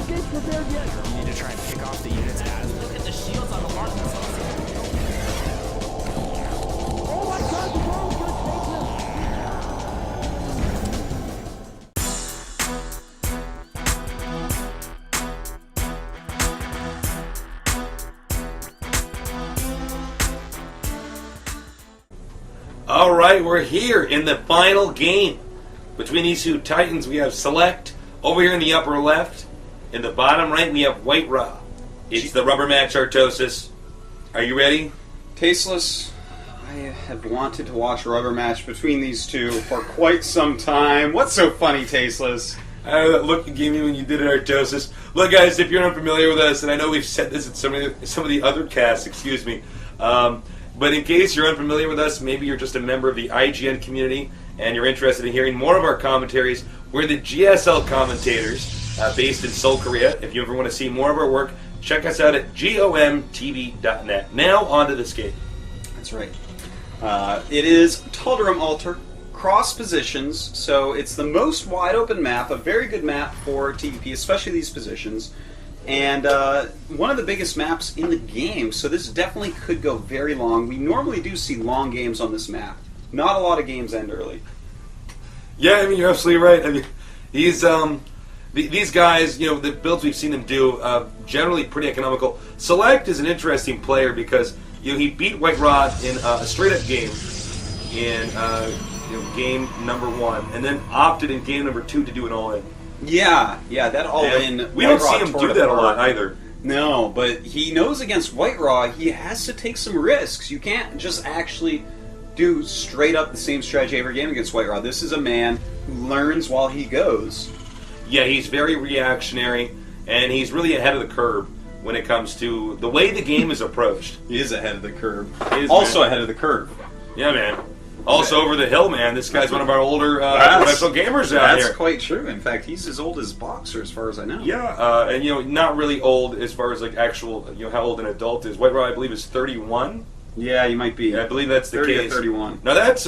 You need to try and pick off the units as... Look at the shields on the Marksman's. All right, we're here in the final game between these two titans. We have seleCT over here in the upper left. In the bottom right, we have White Raw. It's the rubber match Artosis. Are you ready? Tasteless, I have wanted to watch a rubber match between these two for quite some time. What's so funny, Tasteless? That look you gave me when you did it, Artosis. Look, guys, if you're unfamiliar with us, and I know we've said this in some of the other casts, excuse me, but in case you're unfamiliar with us, maybe you're just a member of the IGN community, and you're interested in hearing more of our commentaries, we're the GSL commentators based in Seoul, Korea. If you ever want to see more of our work, check us out at gomtv.net. Now, on to this game. That's right. It is Tuldarum Altar, cross positions, so it's the most wide open map, a very good map for TVP, especially these positions, and one of the biggest maps in the game, so this definitely could go very long. We normally do see long games on this map. Not a lot of games end early. Yeah, I mean, you're absolutely right. I mean, these guys, you know, the builds we've seen them do, generally pretty economical. seleCT is an interesting player because, you know, he beat White Rod in a straight-up game in game number 1, and then opted in game number 2 to do an all-in. Yeah, that all-in. We don't see him do that a lot either. No, but he knows against White Raw, he has to take some risks. You can't just actually do straight up the same strategy every game against White Raw. This is a man who learns while he goes. Yeah, he's very reactionary, and he's really ahead of the curve when it comes to the way the game is approached. He is ahead of the curve. Also ahead of the curve. Yeah, man. Also over the hill, man. This guy's one of our older professional gamers out here. That's quite true. In fact, he's as old as Boxer, as far as I know. Yeah, and, you know, not really old as far as, like, actual, you know, how old an adult is. White Raw, I believe, is 31. Yeah, you might be. Yeah, I believe that's the 30 case. Or 31. Now, that's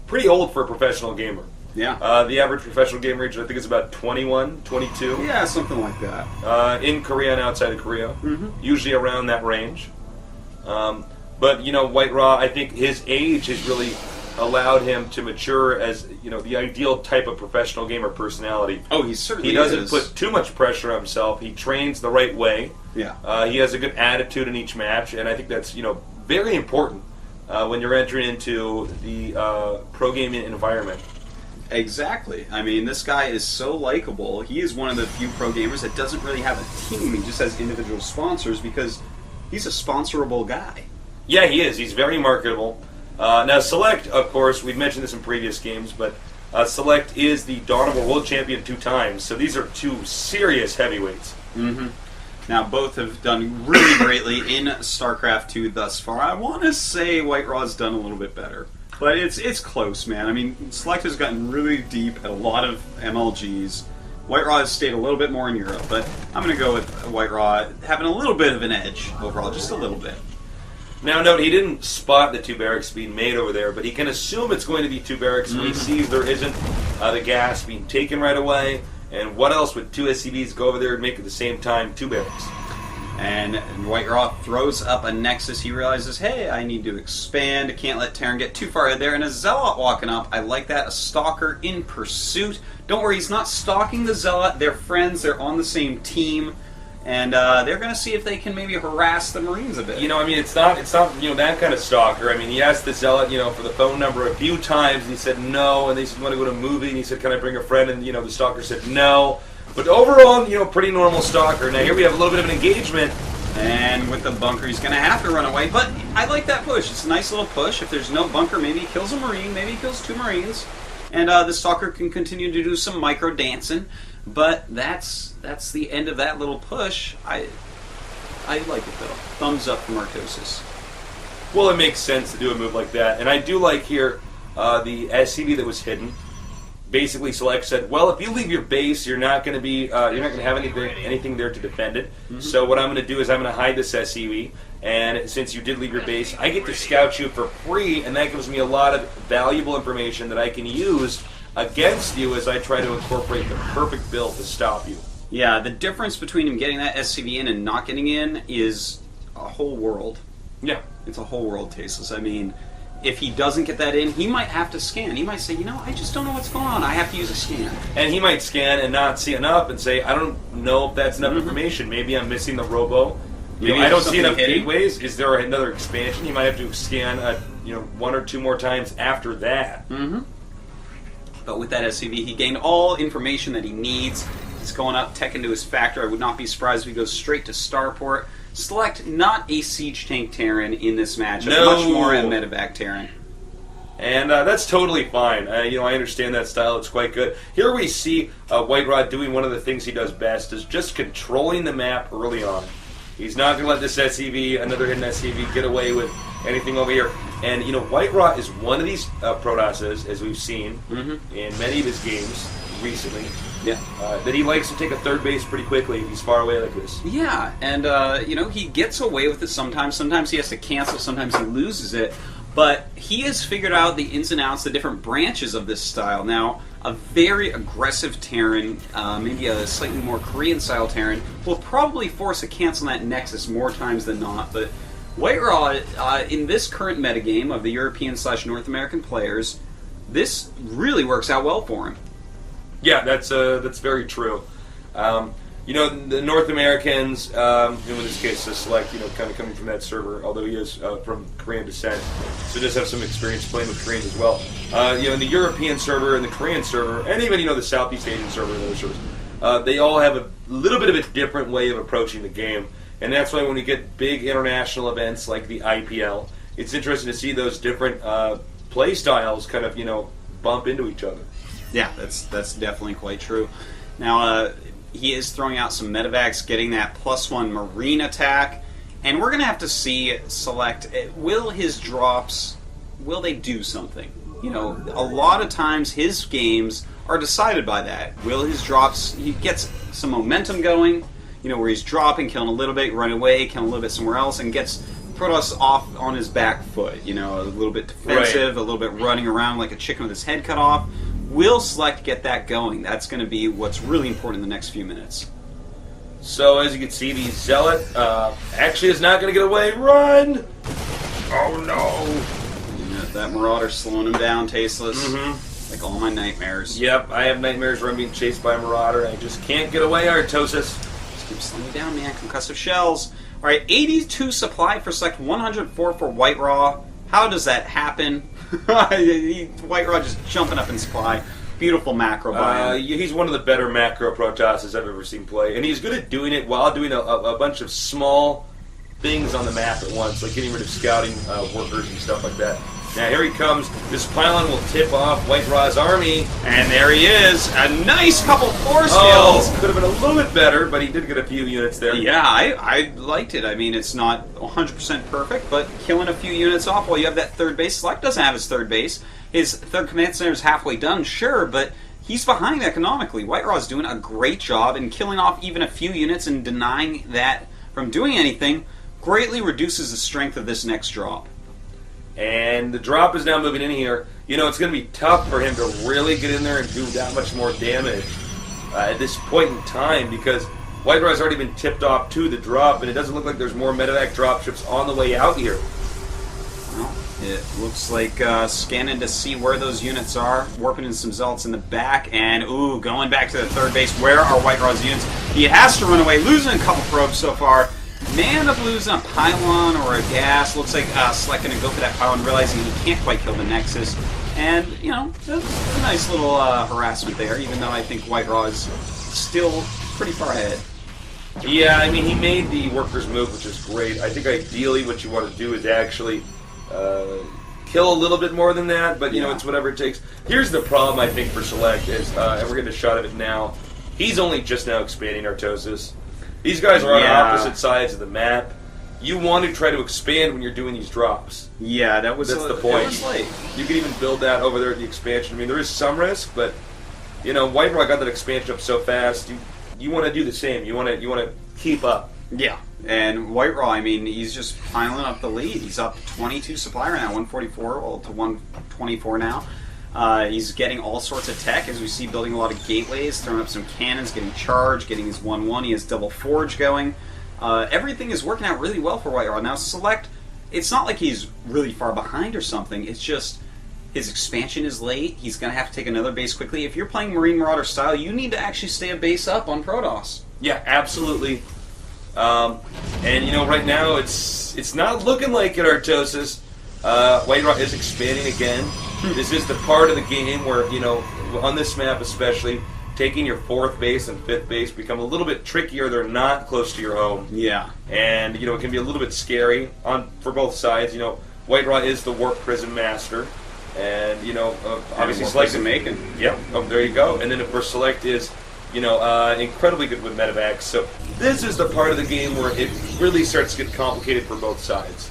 pretty old for a professional gamer. Yeah. The average professional gamer age, I think, is about 21, 22. Yeah, something like that. In Korea and outside of Korea. Usually around that range. But, you know, White Raw, I think his age has really allowed him to mature as, you know, the ideal type of professional gamer personality. Oh, he certainly He doesn't put too much pressure on himself. He trains the right way. Yeah. He has a good attitude in each match, and I think that's, you know, very important when you're entering into the pro gaming environment. Exactly. I mean, this guy is so likable. He is one of the few pro gamers that doesn't really have a team. He just has individual sponsors because he's a sponsorable guy. Yeah, he is. He's very marketable. Now, seleCT, of course, we've mentioned this in previous games, but seleCT is the Dawn of War World Champion 2 times, so these are 2 serious heavyweights. Now, both have done really greatly in StarCraft 2 thus far. I want to say White Raw's done a little bit better. But it's close, man. I mean, seleCT has gotten really deep at a lot of MLGs. White Raw has stayed a little bit more in Europe, but I'm going to go with White Raw having a little bit of an edge overall, just a little bit. Now, note, he didn't spot the 2 barracks being made over there, but he can assume it's going to be 2 barracks when he sees there isn't the gas being taken right away. And what else would 2 SCVs go over there and make at the same time 2 barracks? And White Raw throws up a Nexus. He realizes, hey, I need to expand. I can't let Terran get too far ahead there. And a Zealot walking up. I like that. A Stalker in pursuit. Don't worry, he's not stalking the Zealot. They're friends. They're on the same team. And they're going to see if they can maybe harass the Marines a bit. You know, I mean, it's not you know, that kind of stalker. I mean, he asked the Zealot, you know, for the phone number a few times, and he said no. And they said, want to go to a movie? And he said, can I bring a friend? And, you know, the stalker said no. But overall, you know, pretty normal stalker. Now, here we have a little bit of an engagement. And with the bunker, he's going to have to run away. But I like that push. It's a nice little push. If there's no bunker, maybe he kills a Marine. Maybe he kills 2 Marines. And the stalker can continue to do some micro-dancing. But that's the end of that little push. I like it, though. Thumbs up from Artosis. Well, it makes sense to do a move like that. And I do like here the SCV that was hidden. Basically, seleCT said, well, if you leave your base, you're not going to be, you're not going to have anything there to defend it. So what I'm going to do is I'm going to hide this SCV, and since you did leave your base, I get to scout you for free, and that gives me a lot of valuable information that I can use against you as I try to incorporate the perfect build to stop you. Yeah, the difference between him getting that SCV in and not getting in is a whole world. Yeah. It's a whole world, Tasteless. I mean, if he doesn't get that in, he might have to scan. He might say, I just don't know what's going on. I have to use a scan. And he might scan and not see enough and say, I don't know if that's enough information. Maybe I'm missing the robo. I don't see enough gateways. Is there another expansion? He might have to scan, one or two more times after that. Mm-hmm. But with that SCV, he gained all information that he needs. He's going up tech into his factor. I would not be surprised if he goes straight to Starport. Select not a Siege Tank Terran in this matchup. No. Much more a Medevac Terran. And that's totally fine. I understand that style. It's quite good. Here we see White Rod doing one of the things he does best, is just controlling the map early on. He's not going to let this SCV, another hidden SCV, get away with anything over here. And, White Rod is one of these Protosses, as we've seen in many of his games recently, that he likes to take a third base pretty quickly if he's far away like this. Yeah, and, he gets away with it sometimes. Sometimes he has to cancel, sometimes he loses it. But he has figured out the ins and outs, the different branches of this style. Now, a very aggressive Terran, maybe a slightly more Korean-style Terran, will probably force a cancel on that Nexus more times than not. But White Rod, in this current metagame of the European/North American players, this really works out well for him. Yeah, that's very true. The North Americans, in this case, the Select, kind of coming from that server, although he is from Korean descent, so does have some experience playing with Koreans as well. In the European server and the Korean server, and even, the Southeast Asian server and other servers, they all have a little bit of a different way of approaching the game. And that's why when we get big international events like the IPL, it's interesting to see those different play styles kind of, bump into each other. Yeah, that's definitely quite true. Now, he is throwing out some medevacs, getting that +1 marine attack, and we're going to have to see Select, will his drops, will they do something? A lot of times his games are decided by that. Will his drops, he gets some momentum going, where he's dropping, killing a little bit, running away, killing a little bit somewhere else, and gets Protoss off on his back foot, a little bit defensive, a little bit running around like a chicken with his head cut off. Will Select get that going? That's going to be what's really important in the next few minutes. So, as you can see, the Zealot actually is not going to get away. Run! Oh, no! That Marauder's slowing him down, Tasteless. Like all my nightmares. Yep, I have nightmares where I'm being chased by a Marauder, and I just can't get away, Artosis. Just keep slowing you down, man. Concussive shells. Alright, 82 supply for Select, 104 for White Raw. How does that happen? White Rod just jumping up in supply. Beautiful macro by him. He's one of the better macro Protosses I've ever seen play. And he's good at doing it while doing a bunch of small things on the map at once, like getting rid of scouting workers and stuff like that. Now here he comes. This pylon will tip off White Raw's army. And there he is. A nice couple force kills. kills. Could have been a little bit better, but he did get a few units there. Yeah, I liked it. I mean, it's not 100% perfect, but killing a few units off while you have that third base. Select doesn't have his third base. His third command center is halfway done, sure, but he's behind economically. White Raw's doing a great job, and killing off even a few units and denying that from doing anything greatly reduces the strength of this next drop. And the drop is now moving in here. It's going to be tough for him to really get in there and do that much more damage at this point in time, because White Raw has already been tipped off to the drop, and it doesn't look like there's more medevac dropships on the way out here. Well, it looks like scanning to see where those units are, warping in some zealots in the back, and ooh, going back to the third base. Where are White Raw's units? He has to run away, losing a couple probes so far. Man up losing a pylon or a gas. Looks like Select going to go for that pylon, realizing he can't quite kill the Nexus. And, that's a nice little harassment there, even though I think White Raw is still pretty far ahead. Yeah, I mean, he made the workers move, which is great. I think ideally what you want to do is actually kill a little bit more than that, but, it's whatever it takes. Here's the problem, I think, for Select, is, and we're getting a shot of it now, he's only just now expanding Artosis. These guys are on opposite sides of the map. You want to try to expand when you're doing these drops. Yeah, that's the point. That was late. You can even build that over there at the expansion. I mean, there is some risk, but White Raw got that expansion up so fast. You want to do the same. You want to keep up. Yeah, and White Raw, I mean, he's just piling up the lead. He's up 22 supply right now, 144 to 124 now. He's getting all sorts of tech, as we see, building a lot of gateways, throwing up some cannons, getting charged, getting his 1-1. He has double forge going. Everything is working out really well for White Rod. Now, Select, it's not like he's really far behind or something. It's just his expansion is late. He's going to have to take another base quickly. If you're playing Marine Marauder style, you need to actually stay a base up on Protoss. Yeah, absolutely. And, you know, right now it's not looking like it, Artosis. White Rod is expanding again. This is the part of the game where, you know, on this map especially, taking your 4th base and 5th base become a little bit trickier. They're not close to your home. Yeah. And, you know, it can be a little bit scary for both sides. You know, White Rod is the Warp Prism Master. And, you know, obviously Select is making. Yep. Oh, there you go. And then, of course, Select is, you know, incredibly good with medevacs. So this is the part of the game where it really starts to get complicated for both sides.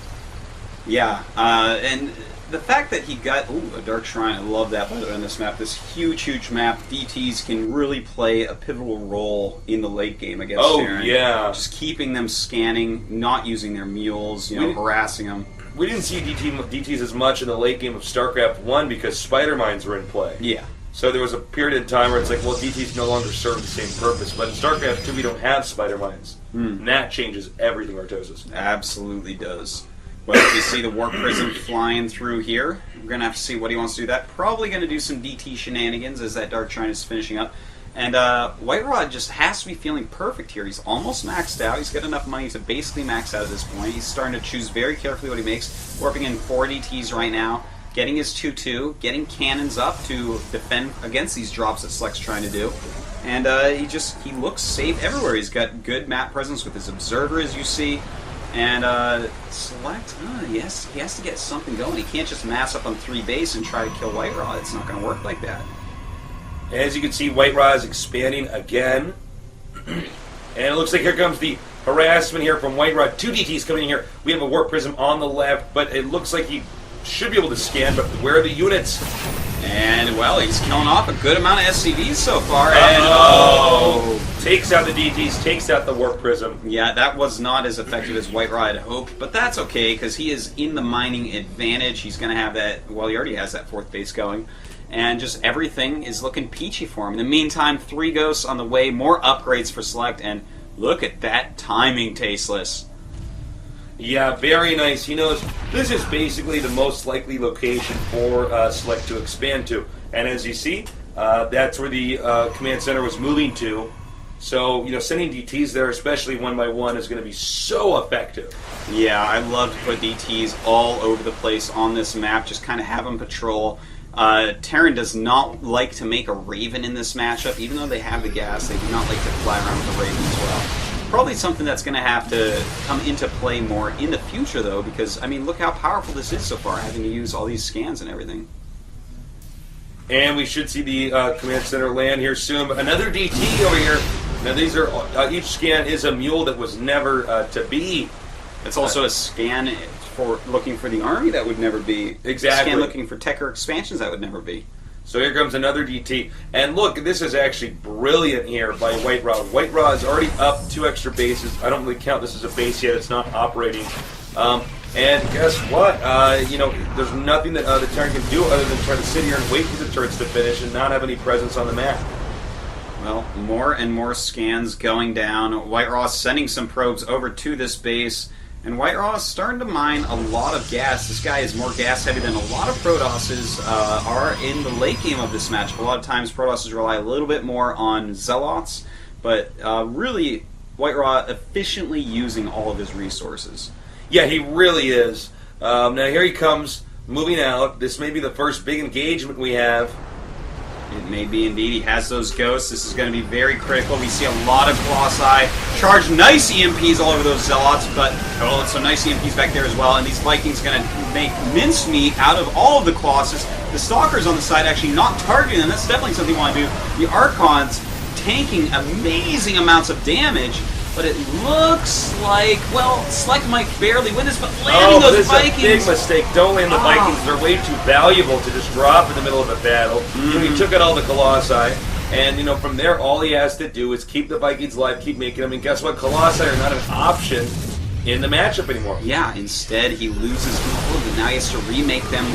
Yeah, and the fact that he got a Dark Shrine, I love that by the way on this map. This huge map. DTs can really play a pivotal role in the late game against Sharon. Yeah. Just keeping them scanning, not using their mules, you know, harassing them. We didn't see DTs as much in the late game of StarCraft 1 because Spider Mines were in play. Yeah. So there was a period in time where it's like, well, DTs no longer serve the same purpose. But in StarCraft 2, we don't have Spider Mines. And that changes everything, Artosis. Absolutely does. Well, you see the Warp Prism flying through here. We're going to have to see what he wants to do. That probably going to do some DT shenanigans as that Dark Shrine is finishing up. And White Rod just has to be feeling perfect here. He's almost maxed out. He's got enough money to basically max out at this point. He's starting to choose very carefully what he makes. Warping in 4 DTs right now. Getting his 2-2. Getting cannons up to defend against these drops that Select's trying to do. And he looks safe everywhere. He's got good map presence with his Observer, as you see. And Select, yes, he has to get something going. He can't just mass up on 3 base and try to kill White Rod. It's not going to work like that. As you can see, White Rod is expanding again. And it looks like here comes the harassment here from White Rod. 2 DTs coming in here. We have a Warp Prism on the left, but it looks like he should be able to scan, but where are the units? And, well, he's killing off a good amount of SCVs so far. And, takes out the DTs, takes out the Warp Prism. Yeah, that was not as effective as White Rod had hoped, but that's okay, because he is in the mining advantage. He's going to have that, well, he already has that 4th base going. And just everything is looking peachy for him. In the meantime, 3 Ghosts on the way, more upgrades for Select, and look at that timing, Tasteless. Yeah, very nice. He knows this is basically the most likely location for Select to expand to. And as you see, that's where the command center was moving to. So, you know, sending DTs there, especially 1 by 1, is going to be so effective. Yeah, I love to put DTs all over the place on this map, just kind of have them patrol. Terran does not like to make a Raven in this matchup, even though they have the gas, they do not like to fly around with a Raven as well. Probably something that's going to have to come into play more in the future, though, because, I mean, look how powerful this is so far, having to use all these scans and everything. And we should see the command center land here soon. But another DT over here. Now, these are each scan is a mule that was never to be. It's also a scan for looking for the army that would never be. Exactly. Scan looking for tech or expansions that would never be. So here comes another DT. And look, this is actually brilliant here by White Rod. White Rod is already up 2 extra bases. I don't really count this as a base yet. It's not operating. And guess what? You know, there's nothing that the Terran can do other than try to sit here and wait for the turrets to finish and not have any presence on the map. Well, more and more scans going down. White Rod sending some probes over to this base. And White Rod is starting to mine a lot of gas. This guy is more gas heavy than a lot of Protosses are in the late game of this matchup. A lot of times Protosses rely a little bit more on Zealots, but really White Rod efficiently using all of his resources. Yeah, he really is. Now here he comes, moving out. This may be the first big engagement we have. It may be indeed. He has those ghosts. This is going to be very critical. We see a lot of Colossi. Charge nice EMPs all over those Zealots, but some nice EMPs back there as well. And these Vikings going to make mincemeat out of all of the Colossus. The Stalkers on the side actually not targeting them. That's definitely something you want to do. The Archons tanking amazing amounts of damage. But it looks like, well, Select might barely win this, but landing those Vikings... Oh, a big mistake. Don't land the Vikings. They're way too valuable to just drop in the middle of a battle. He took out all the Colossi, and, you know, from there, all he has to do is keep the Vikings alive, keep making them, and guess what? Colossi are not an option in the matchup anymore. Yeah, instead, he loses control, and now he has to remake them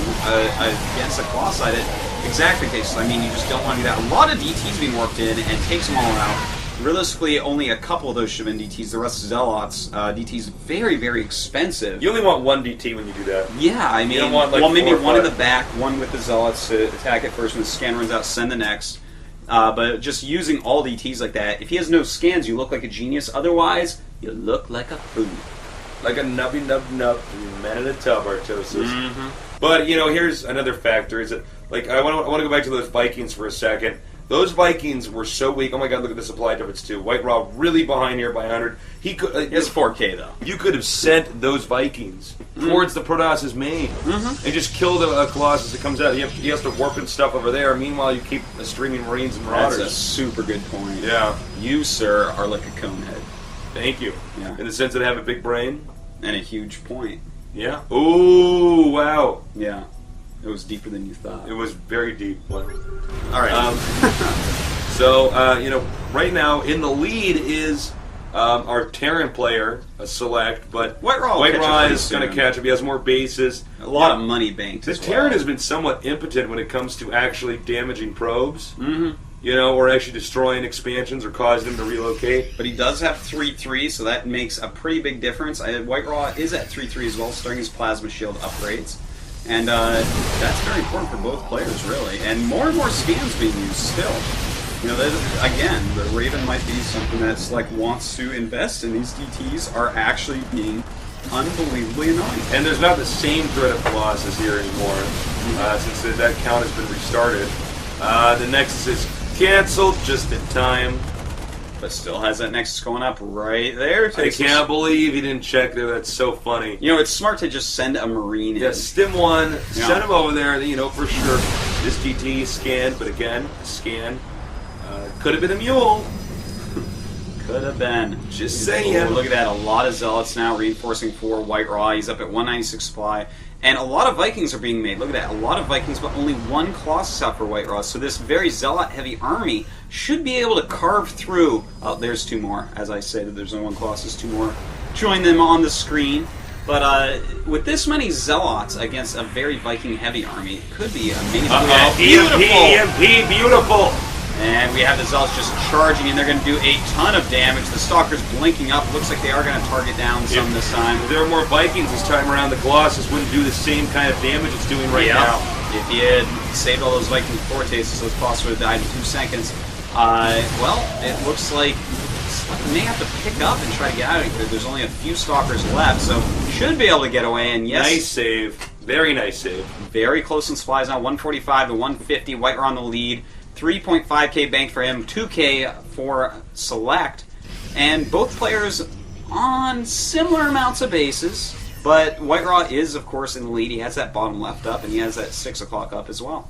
against a Colossi that Exactly, Case. I mean, you just don't want to do that. A lot of DTs being worked in and takes them all out. Realistically, only a couple of those should have been DTs. The rest Zealots. DTs very, very expensive. You only want one DT when you do that. Yeah, I mean, don't want, like, well, maybe 4 or one in 5. the back, one with the Zealots to attack it first. When the scan runs out, send the next. But just using all DTs like that, if he has no scans, you look like a genius. Otherwise, you look like a fool. Like a nubby man in a tub, Artosis. But here's another factor: is that I want to go back to those Vikings for a second. Those Vikings were so weak. Oh my God! Look at the supply difference too. White Raw really behind here by 100. He could. It's 4K though. You could have sent those Vikings towards the Protoss's main and just killed a Colossus that comes out. He has to warp and stuff over there. Meanwhile, you keep streaming Marines and Marauders. That's a super good point. Yeah. You, sir, are like a cone head. Thank you. Yeah. In the sense that I have a big brain. And a huge point. Yeah. Ooh, wow. Yeah. It was deeper than you thought. It was very deep. All right. So, right now in the lead is our Terran player, a Select, but White Raw is going to catch up. He has more bases. A lot of money banked. The as Terran well. has been somewhat impotent when it comes to actually damaging probes. Or actually destroying expansions or causing them to relocate. But he does have 3-3, so that makes a pretty big difference. White Raw is at 3-3 as well, starting his Plasma Shield upgrades. And that's very important for both players, really. And more scans being used still. Again, the Raven might be something that Select wants to invest in. These DTs are actually being unbelievably annoying. And there's not the same threat of Colossus here anymore, since that count has been restarted. The Nexus is canceled just in time. But still has that Nexus going up right there. I can't believe he didn't check there. That's so funny. It's smart to just send a Marine in. Yeah, Stim 1, send him over there, for sure. This DT scanned, but again, scan. Could have been a mule. Could have been. Just saying. Oh, look at that. A lot of Zealots now reinforcing for White Raw. He's up at 196 supply. And a lot of Vikings are being made. Look at that. A lot of Vikings, but only one Colossus out for White Raw. So this very Zealot-heavy army should be able to carve through. Oh, there's 2 more. As I said, there's only one Colossus, 2 more. Join them on the screen. But with this many Zealots against a very Viking-heavy army, it could be amazing. Beautiful! EMP, beautiful! And we have the Zealots just charging, and they're going to do a ton of damage. The Stalker's blinking up. Looks like they are going to target down some this time. If there were more Vikings this time around, the Colossus wouldn't do the same kind of damage it's doing right now. If he had saved all those Viking Fortes, so those Colossus would have died in 2 seconds. Well, it looks like Select may have to pick up and try to get out of here. There's only a few Stalkers left, so should be able to get away. And yes, nice save. Very nice save. Very close in supplies now, 145 to 150. White are on the lead. 3.5k banked for him, 2k for Select. And both players on similar amounts of bases, but White Raw is, of course, in the lead. He has that bottom left up, and he has that 6 o'clock up as well.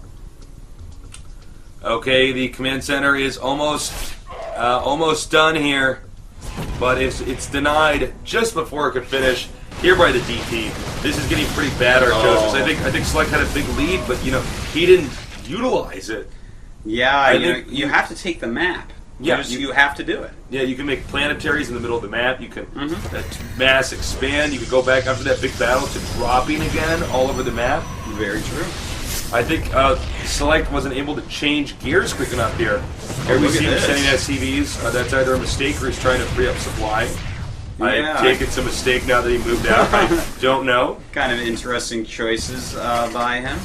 Okay, the command center is almost done here, but it's denied just before it could finish. Here by the DT. This is getting pretty bad, Artosis. I think Select had a big lead, but he didn't utilize it. Yeah, you have to take the map. Yeah, you have to do it. Yeah, you can make planetaries in the middle of the map. You can mass expand. You can go back after that big battle to dropping again all over the map. Very true. I think Select wasn't able to change gears quick enough here. Here we see him sending SCVs. That's either a mistake or he's trying to free up supply. Yeah. I take it's a mistake now that he moved out. I don't know. Kind of interesting choices by him.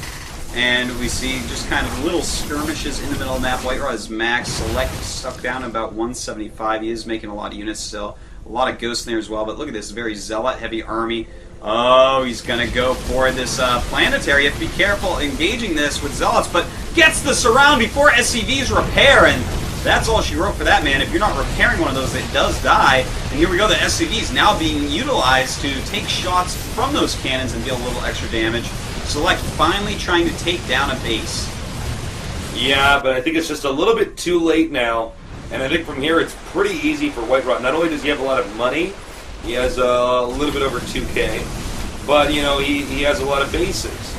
And we see just kind of little skirmishes in the middle of the map. White Raw is max. Select stuck down about 175. He is making a lot of units still. A lot of ghosts in there as well. But look at this very Zealot-heavy army. Oh, he's going to go for this planetary. You have to be careful engaging this with Zealots, but gets the surround before SCVs repair. And that's all she wrote for that, man. If you're not repairing one of those, it does die. And here we go. The SCVs now being utilized to take shots from those cannons and deal a little extra damage. Select finally trying to take down a base. Yeah, but I think it's just a little bit too late now. And I think from here it's pretty easy for White Raw. Not only does he have a lot of money, he has a little bit over 2k, but he has a lot of bases.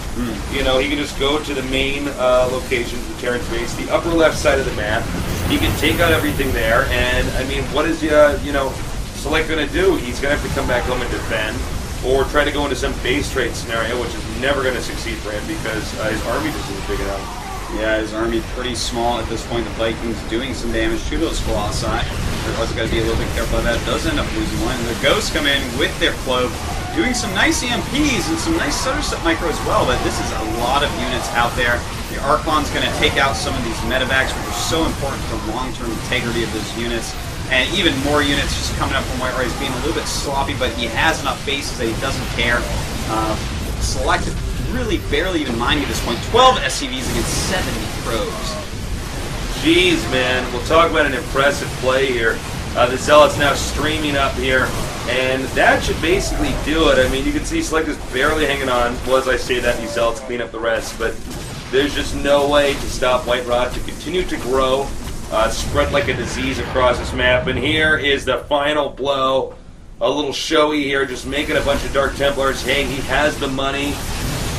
He can just go to the main locations, the Terran's base, the upper left side of the map. He can take out everything there, and I mean, what is Select going to do? He's going to have to come back home and defend, or try to go into some base trade scenario, which is never going to succeed for him because his army just isn't big enough. Yeah, his army pretty small at this point. The Vikings doing some damage to those Colossi. They're also got to be a little bit careful of that. Does end up losing one. And the Ghosts come in with their cloak, doing some nice EMPs and some nice Stutter Step Micro as well. But this is a lot of units out there. The Archon's going to take out some of these medevacs, which are so important for the long-term integrity of those units. And even more units just coming up from White Rise, being a little bit sloppy, but he has enough bases that he doesn't care. Selected really barely even minding at this point. 12 SCVs against 70 probes. Jeez, man. We'll talk about an impressive play here. The Zealot's now streaming up here, and that should basically do it. I mean, you can see Select is barely hanging on. Well, as I say that, these Zealots clean up the rest, but there's just no way to stop White Rot to continue to grow, spread like a disease across this map. And here is the final blow. A little showy here, just making a bunch of Dark Templars. Hey, he has the money.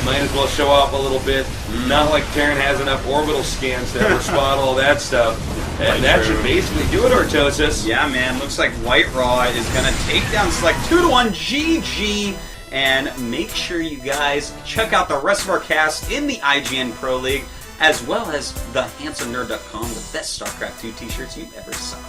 Might as well show off a little bit. Not like Terran has enough orbital scans to ever spot all that stuff. And that should basically do it, Artosis. Yeah, man. Looks like White Raw is going to take down Select 2-1. GG. And make sure you guys check out the rest of our cast in the IGN Pro League, as well as thehandsomnerd.com, the best StarCraft 2 t-shirts you've ever seen.